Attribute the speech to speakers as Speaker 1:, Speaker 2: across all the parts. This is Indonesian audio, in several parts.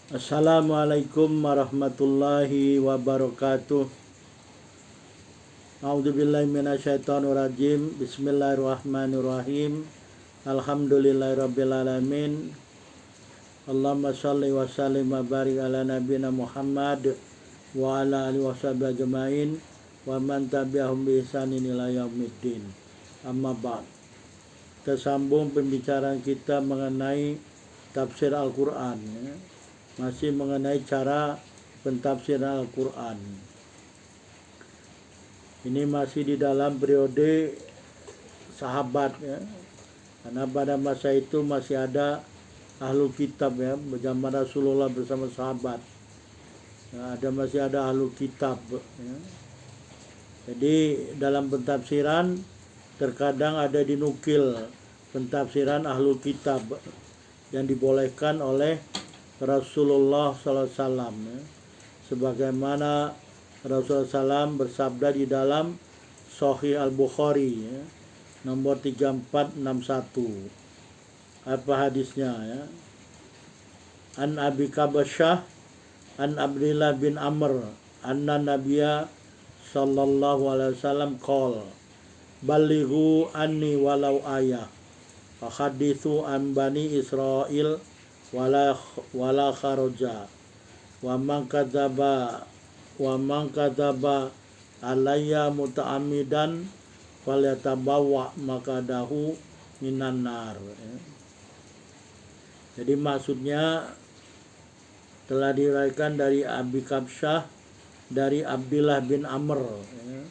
Speaker 1: Assalamualaikum warahmatullahi wabarakatuh. A'udzubillahi minasyaitonirrajim. Bismillahirrahmanirrahim. Alhamdulillahirabbil alamin. Allahumma shalli wa sallim wa barik ala nabiyyina Muhammad wa ala alihi washabihi ajmain wa man tabi'ahum bi ihsanin ila yaumiddin. Amma ba'd. Kita sambung pembicaraan kita mengenai tafsir Al-Qur'an, ya. Masih mengenai cara pentafsiran Al-Quran. Ini masih di dalam periode sahabat, ya. Karena pada masa itu masih ada ahlul kitab, ya, zaman Rasulullah bersama sahabat. Ya, masih ada ahlul kitab, ya. Jadi dalam pentafsiran terkadang ada dinukil pentafsiran ahlul kitab yang dibolehkan oleh Rasulullah SAW, ya. Sebagaimana Rasulullah SAW bersabda di dalam Sahih Al-Bukhari, ya, nomor 3461. Apa hadisnya, ya? An Abi Kabasyah an Abdillah bin Amr anna Nabiya sallallahu alaihi wasallam qala balighu anni walau ayah fahadithu an bani Israel wala kharaja wa man kadzaba alayya muta'ammidan falyatabawwa maqadahu minan nar. Jadi maksudnya telah diriwayatkan dari Abi Kabsyah dari Abdillah bin Amr, ya.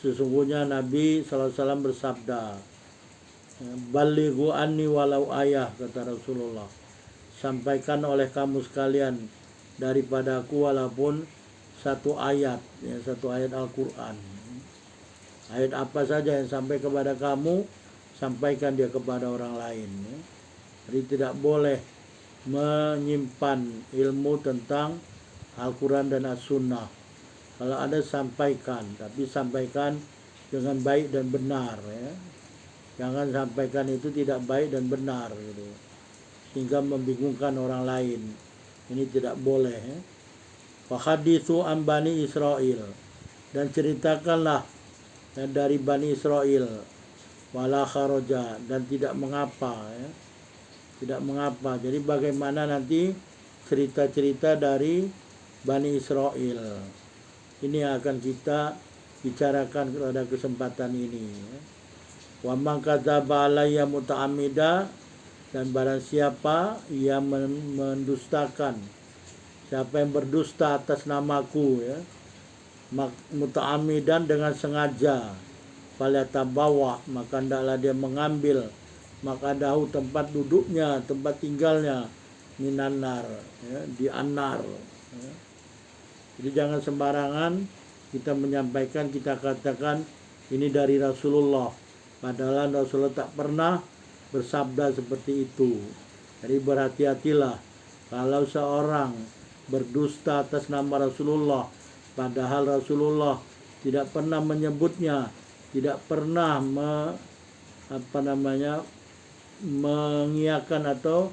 Speaker 1: Sesungguhnya Nabi SAW bersabda, balighu anni walau ayah, kata Rasulullah, sampaikan oleh kamu sekalian daripadaku walaupun satu ayat, ya, satu ayat Al-Quran. Ayat apa saja yang sampai kepada kamu, sampaikan dia kepada orang lain, ya. Jadi tidak boleh menyimpan ilmu tentang Al-Quran dan As-Sunnah. Kalau ada sampaikan, tapi sampaikan dengan baik dan benar, ya. Jangan sampaikan itu tidak baik dan benar, gitu, sehingga membingungkan orang lain. Ini tidak boleh, ya. Fahadithu an Bani Israel, dan ceritakanlah, ya, dari Bani Israel, wala kharaja, dan tidak mengapa, ya. Tidak mengapa. Jadi bagaimana nanti cerita-cerita dari Bani Israel. Ini akan kita bicarakan pada kesempatan ini, ya. Wa man kadzaba alayya muta'ammida, dan barang siapa yang mendustakan, siapa yang berdusta atas namaku, ya, muta'ammidan, dengan sengaja, falyatabawa, maka hendaklah dia mengambil maqadahu, tempat duduknya, tempat tinggalnya, minan nar, ya, di an-nar, ya. Jadi jangan sembarangan kita menyampaikan, kita katakan ini dari Rasulullah, padahal Rasulullah tak pernah bersabda seperti itu. Jadi berhati-hatilah kalau seorang berdusta atas nama Rasulullah, padahal Rasulullah tidak pernah menyebutnya, tidak pernah mengiyakan atau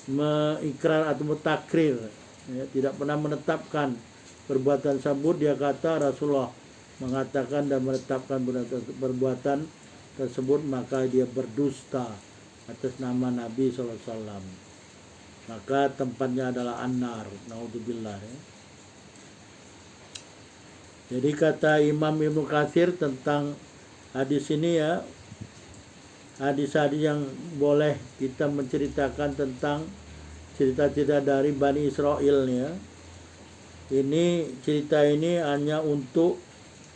Speaker 1: mengikrar atau mentakrir, ya, tidak pernah menetapkan perbuatan tersebut. Dia kata Rasulullah mengatakan dan menetapkan perbuatan tersebut, maka dia berdusta atas nama Nabi SAW. Maka tempatnya adalah an-nar. Naudzubillah, ya. Jadi kata Imam Ibnu Katsir tentang hadis ini, ya, hadis-hadis yang boleh kita menceritakan tentang cerita-cerita dari Bani Israel, ya. Ini cerita ini hanya untuk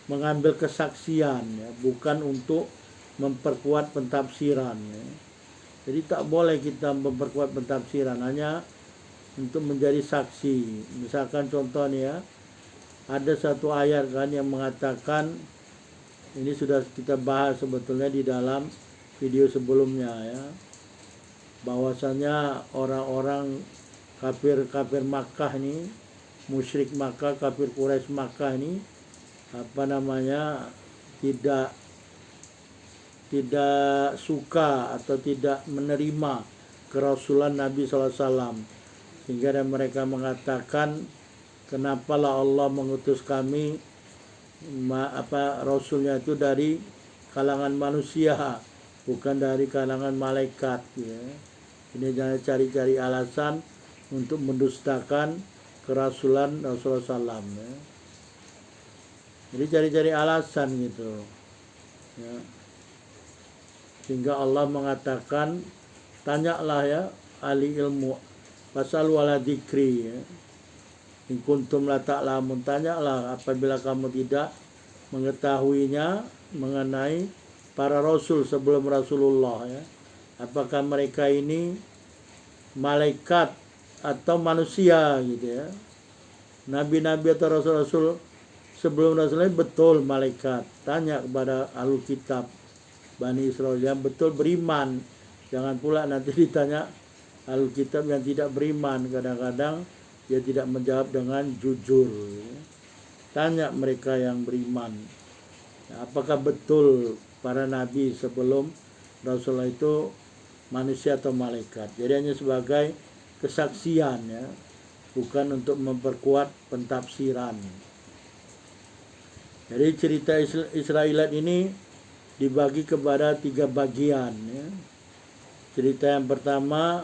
Speaker 1: mengambil kesaksian, ya, bukan untuk memperkuat pentafsiran, ya. Jadi tak boleh kita memperkuat pentafsiran, hanya untuk menjadi saksi. Misalkan contohnya, ada satu ayat kan yang mengatakan, ini sudah kita bahas sebetulnya di dalam video sebelumnya, ya, bahwasanya orang-orang kafir Makkah ini, musyrik Makkah, kafir Quraisy Makkah ini, tidak suka atau tidak menerima kerasulan Nabi SAW, Sehingga mereka mengatakan, kenapalah Allah mengutus kami Rasulnya itu dari kalangan manusia, bukan dari kalangan malaikat, ya. Ini jangan cari-cari alasan untuk mendustakan kerasulan Rasulullah SAW, ya. Jadi cari-cari alasan gitu, ya. Sehingga Allah mengatakan, tanyalah ya ahli ilmu, pasal wala dzikri, ya. In kuntum la ta'lamun, tanyalah apabila kamu tidak mengetahuinya mengenai para rasul sebelum Rasulullah, ya. Apakah mereka ini malaikat atau manusia gitu, ya. Nabi-nabi atau rasul-rasul sebelum Rasulullah betul malaikat. Tanya kepada Ahlul Kitab Bani Israel yang betul beriman. Jangan pula nanti ditanya Ahlul Kitab yang tidak beriman, kadang-kadang dia tidak menjawab dengan jujur. Tanya mereka yang beriman, apakah betul para nabi sebelum Rasulullah itu manusia atau malaikat. Jadi hanya sebagai kesaksian, ya, bukan untuk memperkuat pentafsiran. Jadi cerita Israeliat ini dibagi kepada 3 bagian, ya. Cerita yang pertama,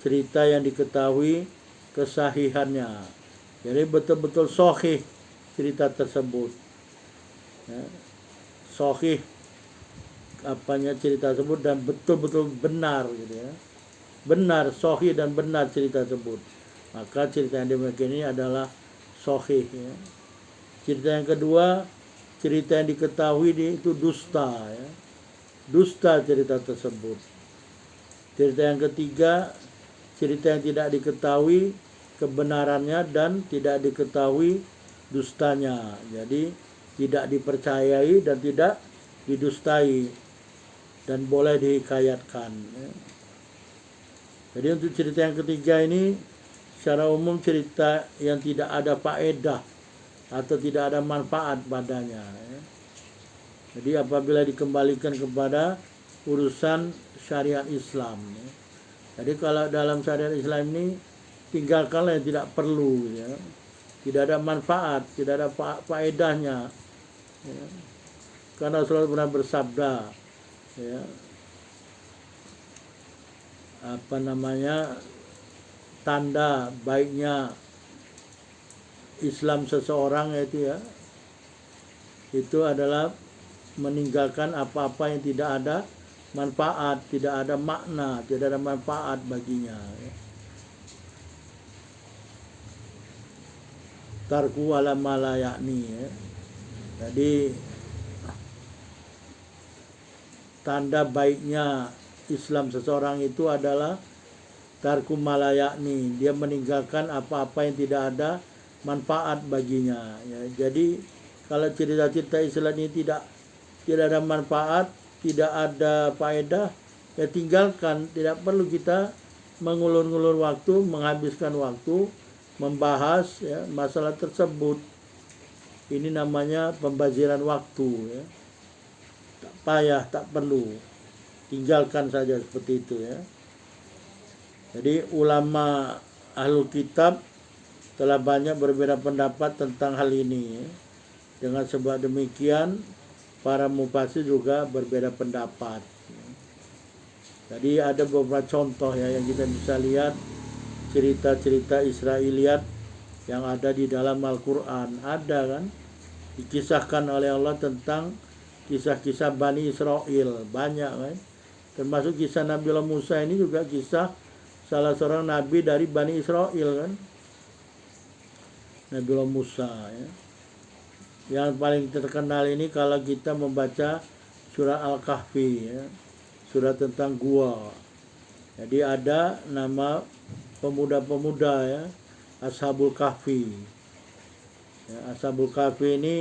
Speaker 1: cerita yang diketahui kesahihannya. Jadi betul-betul sahih cerita tersebut, ya. Sahih apanya cerita tersebut dan betul-betul benar gitu, ya. Benar, sahih dan benar cerita tersebut. Maka cerita yang demikian ini adalah sahih, ya. Cerita yang kedua, cerita yang diketahui itu dusta, ya. Dusta cerita tersebut. Cerita yang ketiga, cerita yang tidak diketahui kebenarannya dan tidak diketahui dustanya. Jadi tidak dipercayai dan tidak didustai dan boleh dihikayatkan, ya. Jadi untuk cerita yang ketiga ini secara umum cerita yang tidak ada faedah atau tidak ada manfaat padanya, ya. Jadi apabila dikembalikan kepada urusan syariat Islam, ya. Jadi kalau dalam syariat Islam ini tinggalkanlah yang tidak perlu, ya. Tidak ada manfaat, tidak ada faedahnya, ya. Karena Rasulullah pernah bersabda, ya, tanda baiknya Islam seseorang itu adalah meninggalkan apa-apa yang tidak ada manfaat, tidak ada makna, tidak ada manfaat baginya, ya. Tarku ala ma la ya'ni, ya. Jadi tanda baiknya Islam seseorang itu adalah tarku ma la ya'ni, dia meninggalkan apa-apa yang tidak ada manfaat baginya, ya. Jadi kalau cerita-cerita Islam ini tidak ada manfaat, tidak ada faedah, ya tinggalkan. Tidak perlu kita mengulur-ngulur waktu, menghabiskan waktu membahas, ya, masalah tersebut. Ini namanya pembaziran waktu, ya. Tak payah, tak perlu, tinggalkan saja seperti itu, ya. Jadi ulama Ahlul Kitab telah banyak berbeda pendapat tentang hal ini, ya. Dengan sebab demikian para mufasir juga berbeda pendapat. Jadi ada beberapa contoh, ya, yang kita bisa lihat cerita-cerita Israeliat yang ada di dalam Al-Quran. Ada kan dikisahkan oleh Allah tentang kisah-kisah Bani Israel, banyak kan. Termasuk kisah Nabi Allah Musa ini juga kisah salah seorang nabi dari Bani Israel kan, Nabi Allah Musa, ya. Yang paling terkenal ini kalau kita membaca surah Al-Kahfi, ya, surah tentang gua. Jadi ada nama pemuda-pemuda, ya, Ashabul Kahfi, ya. Ashabul Kahfi ini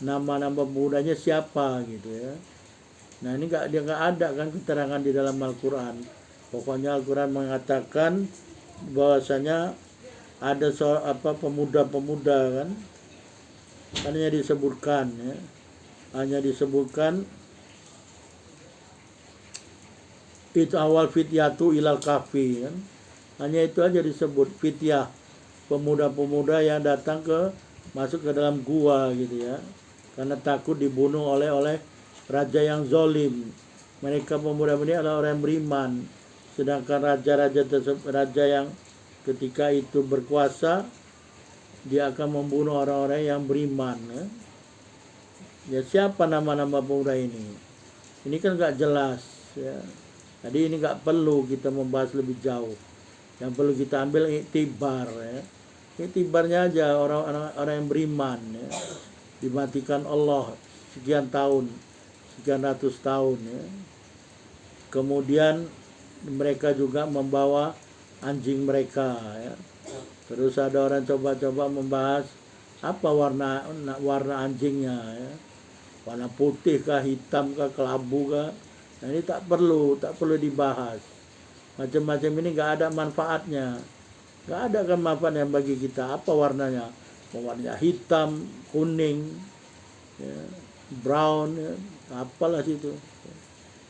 Speaker 1: nama-nama pemudanya siapa gitu, ya. Nah ini dia nggak ada kan keterangan di dalam Al-Quran. Pokoknya Al-Quran mengatakan bahwasanya ada pemuda-pemuda kan, hanya disebutkan, ya, hanya disebutkan itu awal fityatu ilal kahfi kan. Hanya itu aja disebut fityah, pemuda-pemuda yang datang masuk ke dalam gua gitu ya, karena takut dibunuh oleh raja yang zolim. Mereka pemuda ini adalah orang yang beriman, sedangkan raja-raja tersebut, raja yang ketika itu berkuasa, dia akan membunuh orang-orang yang beriman ya. Ya siapa nama-nama pemuda ini? Ini kan nggak jelas ya. Jadi ini nggak perlu kita membahas lebih jauh. Yang perlu kita ambil iktibar ya. Iktibarnya aja orang-orang yang beriman ya. Dimatikan Allah sekian tahun, sekian ratus tahun ya. Kemudian mereka juga membawa anjing mereka ya. Terus ada orang coba-coba membahas apa warna anjingnya ya. Warna putih kah, hitam kah, kelabu kah. Nah, ini tak perlu dibahas. Macam-macam ini nggak ada manfaatnya. Nggak ada kan manfaatnya bagi kita. Apa warnanya? Warnanya hitam, kuning, ya, brown, ya, apalah itu.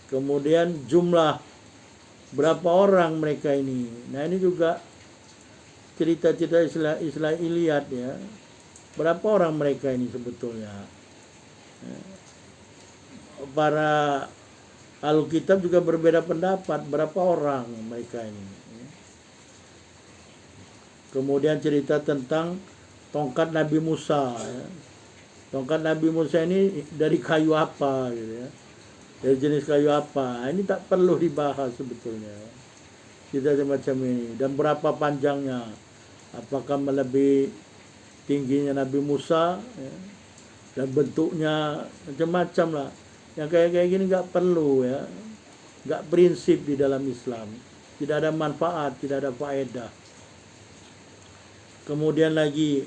Speaker 1: Kemudian jumlah berapa orang mereka ini. Nah ini juga cerita-cerita Israiliyat ya. Berapa orang mereka ini sebetulnya? Para Alkitab juga berbeda pendapat berapa orang mereka ini. Kemudian cerita tentang tongkat Nabi Musa ya. Tongkat Nabi Musa ini dari kayu apa gitu ya. Dari jenis kayu apa? Ini tak perlu dibahas sebetulnya. Kita semacam ini. Dan berapa panjangnya? Apakah melebihi tingginya Nabi Musa? Ya. Dan bentuknya macam-macam lah. Yang kayak gini nggak perlu ya. Nggak prinsip di dalam Islam. Tidak ada manfaat, tidak ada faedah. Kemudian lagi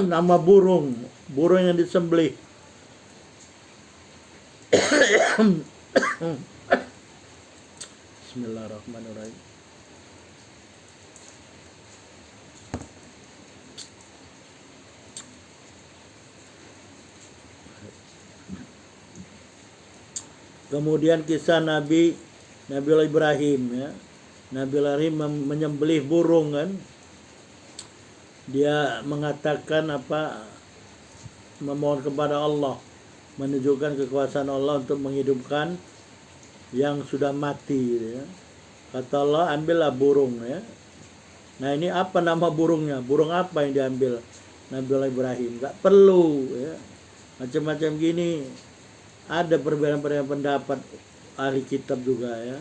Speaker 1: nama burung yang disembelih. Bismillahirrahmanirrahim. Kemudian kisah Nabi Ibrahim ya. Nabi Ibrahim menyembelih burung kan. Dia mengatakan memohon kepada Allah, menunjukkan kekuasaan Allah untuk menghidupkan yang sudah mati gitu ya. Kata Allah, ambillah burung ya. Nah ini apa nama burungnya? Burung apa yang diambil Nabi Ibrahim? Gak perlu ya. Macam-macam gini. Ada perbedaan pendapat ahli kitab juga ya.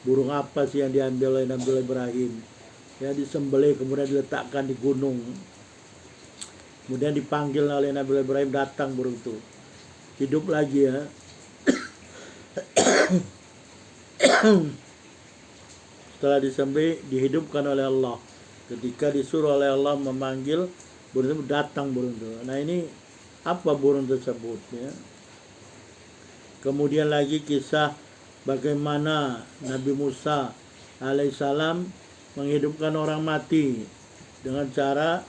Speaker 1: Burung apa sih yang diambil oleh Nabi Ibrahim? Ya disembelih kemudian diletakkan di gunung. Kemudian dipanggil oleh Nabi Ibrahim, datang burung itu. Hidup lagi ya. Setelah disembelih dihidupkan oleh Allah. Ketika disuruh oleh Allah memanggil burung itu, datang burung itu. Nah ini apa burung tersebut ya? Kemudian lagi kisah bagaimana Nabi Musa alaihissalam menghidupkan orang mati dengan cara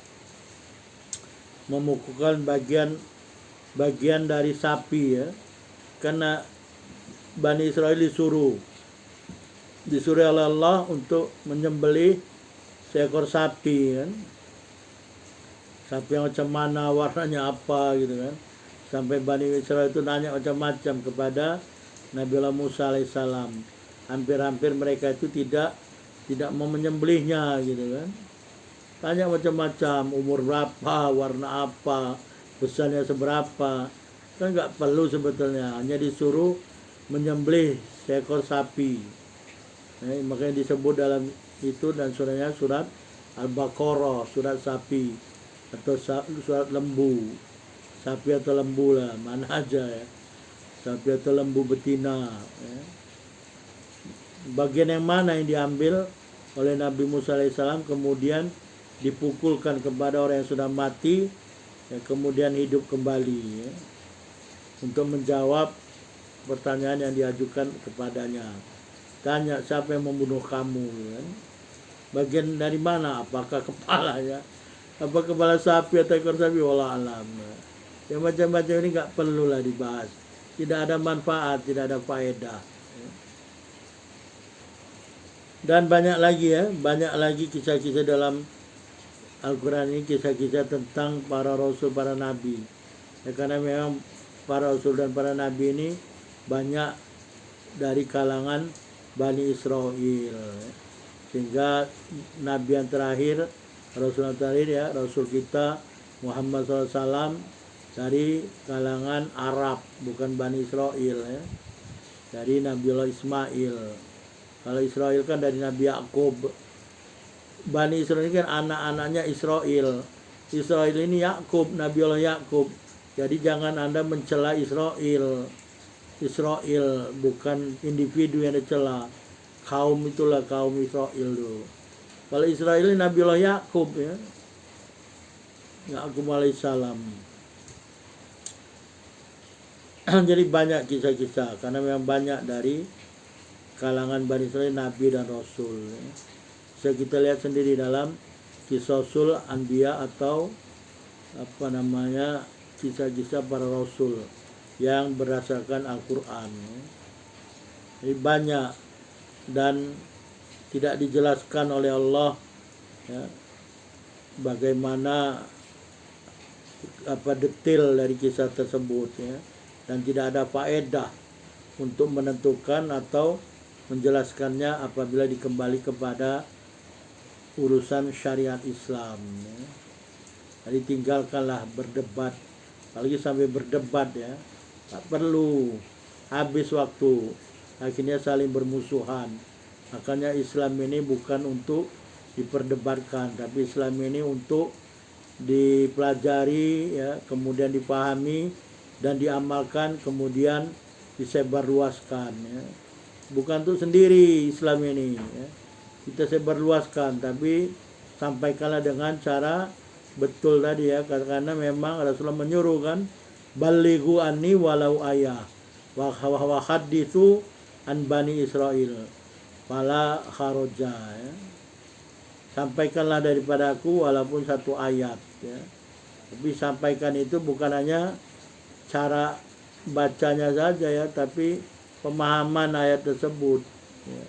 Speaker 1: memukulkan bagian dari sapi ya. Karena Bani Israel disuruh oleh Allah untuk menyembelih seekor sapi kan. Sapi yang macam mana, warnanya apa gitu kan. Sampai Bani Israel itu nanya macam-macam kepada Nabi Musa alaihissalam. Hampir-hampir mereka itu tidak mau menyembelihnya gitu kan. Tanya macam-macam, umur berapa, warna apa, besarnya seberapa. Kan nggak perlu sebetulnya, hanya disuruh menyembelih seekor sapi. Makanya disebut dalam itu dan suratnya surat Al-Baqarah, surat sapi atau surat lembu. Sapi atau lembu lah, mana aja ya. Sapi atau lembu betina ya. Bagian yang mana yang diambil oleh Nabi Musa alaihissalam kemudian dipukulkan kepada orang yang sudah mati ya, kemudian hidup kembali ya, untuk menjawab pertanyaan yang diajukan kepadanya. Tanya siapa yang membunuh kamu kan? Bagian dari mana? Apakah kepalanya? Apa kepala sapi atau ekor sapi? Wallah alam. Ya macam-macam ini nggak perlu lah dibahas. Tidak ada manfaat, tidak ada faedah. Dan banyak lagi kisah-kisah dalam Al-Quran ini, kisah-kisah tentang para rasul, para nabi. Ya, karena memang para rasul dan para nabi ini banyak dari kalangan Bani Israel. Sehingga nabi yang terakhir, rasul yang terakhir ya, rasul kita Muhammad SAW dari kalangan Arab, bukan Bani Israel ya. Dari Nabiullah Ismail. Kalau Israel kan dari Nabi Yakub. Bani Israel ini kan anak-anaknya Israel. Israel ini Yakub, Nabiullah Yakub. Jadi jangan Anda mencela Israel. Israel bukan individu yang dicela. Kaum itulah kaum Israel dulu. Kalau Israel ini Nabiullah Yakub ya. Yakub alaihissalam. Jadi banyak kisah-kisah karena memang banyak dari kalangan Bani Israel nabi dan rasul. Bisa kita lihat sendiri dalam Qisasul Anbiya atau kisah-kisah para rasul yang berdasarkan Al-Quran. Jadi banyak dan tidak dijelaskan oleh Allah ya, bagaimana detail dari kisah tersebut ya, dan tidak ada faedah untuk menentukan atau menjelaskannya apabila dikembali kepada urusan syariat Islam ya. Jadi tinggalkanlah berdebat, apalagi sampai berdebat ya, tak perlu, habis waktu, akhirnya saling bermusuhan. Makanya Islam ini bukan untuk diperdebatkan, tapi Islam ini untuk dipelajari ya, kemudian dipahami dan diamalkan, kemudian disebarluaskan ya. Bukan untuk sendiri Islam ini ya. Kita sebarluaskan, tapi sampaikanlah dengan cara betul tadi ya, karena memang Rasulullah menyuruh kan, balighu anni walau ayah wa hadithu an bani Israel fala kharoja ya. Sampaikanlah daripada aku walaupun satu ayat ya. Tapi sampaikan itu bukan hanya cara bacanya saja ya, tapi pemahaman ayat tersebut ya.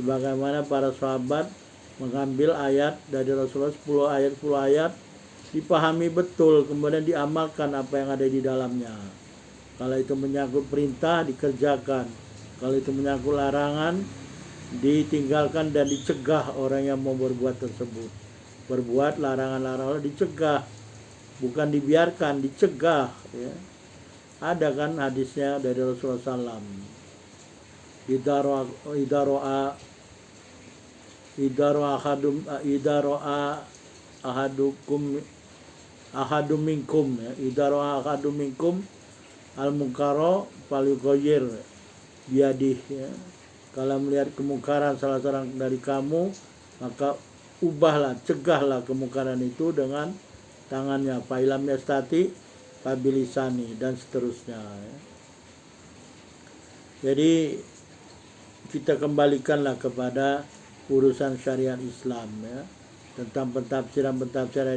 Speaker 1: Sebagaimana para sahabat mengambil ayat dari Rasulullah 10 ayat dipahami betul, kemudian diamalkan apa yang ada di dalamnya. Kalau itu menyangkut perintah dikerjakan, kalau itu menyangkut larangan ditinggalkan dan dicegah orang yang mau berbuat tersebut. Berbuat larangan-larangan dicegah, bukan dibiarkan, dicegah ya. Ada kan hadisnya dari Rasulullah SAW, ahadum minkum ya, idaro ahadum minkum al munkaro falyughayyir biadih ya. Kalau melihat kemungkaran salah seorang dari kamu, maka ubahlah, cegahlah kemungkaran itu dengan tangannya. Fa'ilam yastati fabilisani dan seterusnya ya. Jadi kita kembalikanlah kepada urusan syariat Islam ya, tentang pentafsiran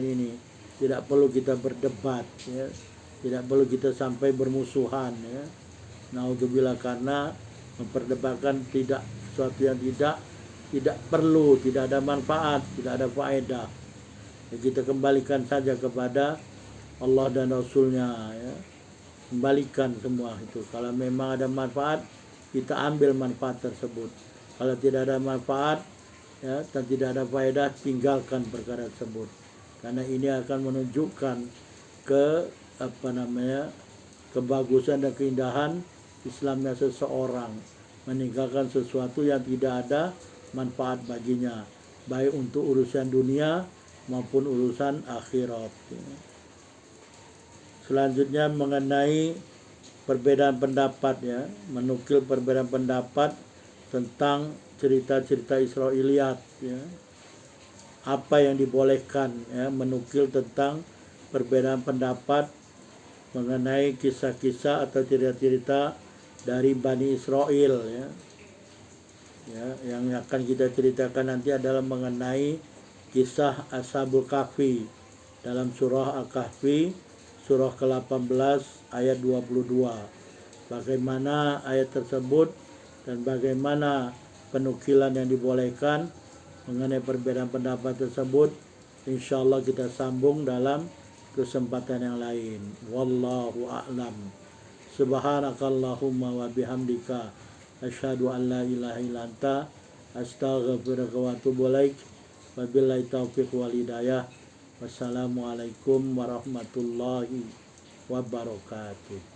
Speaker 1: ini. Tidak perlu kita berdebat ya, tidak perlu kita sampai bermusuhan ya. Naudzubillah, karena memperdebatkan sesuatu yang tidak perlu, tidak ada manfaat, tidak ada faedah ya. Kita kembalikan saja kepada Allah dan Rasulnya ya. Kembalikan semua itu. Kalau memang ada manfaat, kita ambil manfaat tersebut. Kalau tidak ada manfaat ya, dan tidak ada faedah, tinggalkan perkara tersebut. Karena ini akan menunjukkan kebagusan dan keindahan Islamnya seseorang, meninggalkan sesuatu yang tidak ada manfaat baginya, baik untuk urusan dunia maupun urusan akhirat. Selanjutnya mengenai perbedaan pendapat ya, menukil perbedaan pendapat tentang cerita-cerita Israiliyat ya. Apa yang dibolehkan ya, menukil tentang perbedaan pendapat mengenai kisah-kisah atau cerita-cerita dari Bani Israel ya. Ya, yang akan kita ceritakan nanti adalah mengenai kisah Ashabul Kahfi dalam surah Al-Kahfi, surah ke-18 ayat 22. Bagaimana ayat tersebut dan bagaimana penukilan yang dibolehkan mengenai perbedaan pendapat tersebut, insya Allah kita sambung dalam kesempatan yang lain. Wallahu a'lam. Subhanakallahumma wa bihamdika asyhadu an la ilaha illa anta astaghfiruka wa atubu ilaik. Wabillahi taufiq wal hidayah. Wassalamualaikum warahmatullahi wabarakatuh.